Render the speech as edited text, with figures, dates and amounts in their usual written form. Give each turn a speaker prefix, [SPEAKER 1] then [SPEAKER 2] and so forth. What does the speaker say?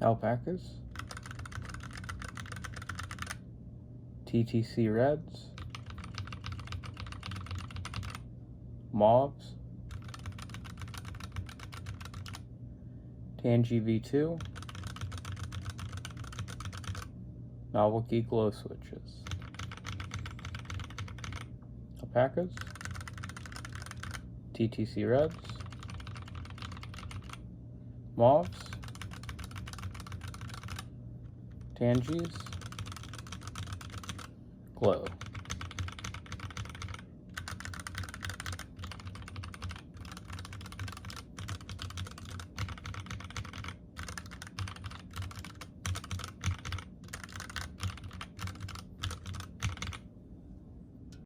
[SPEAKER 1] Alpacas, TTC Reds, Mauves, Tangy V2, Novelty Glow Switches, Alpacas, TTC Reds, Mauves, Tangies, Glow.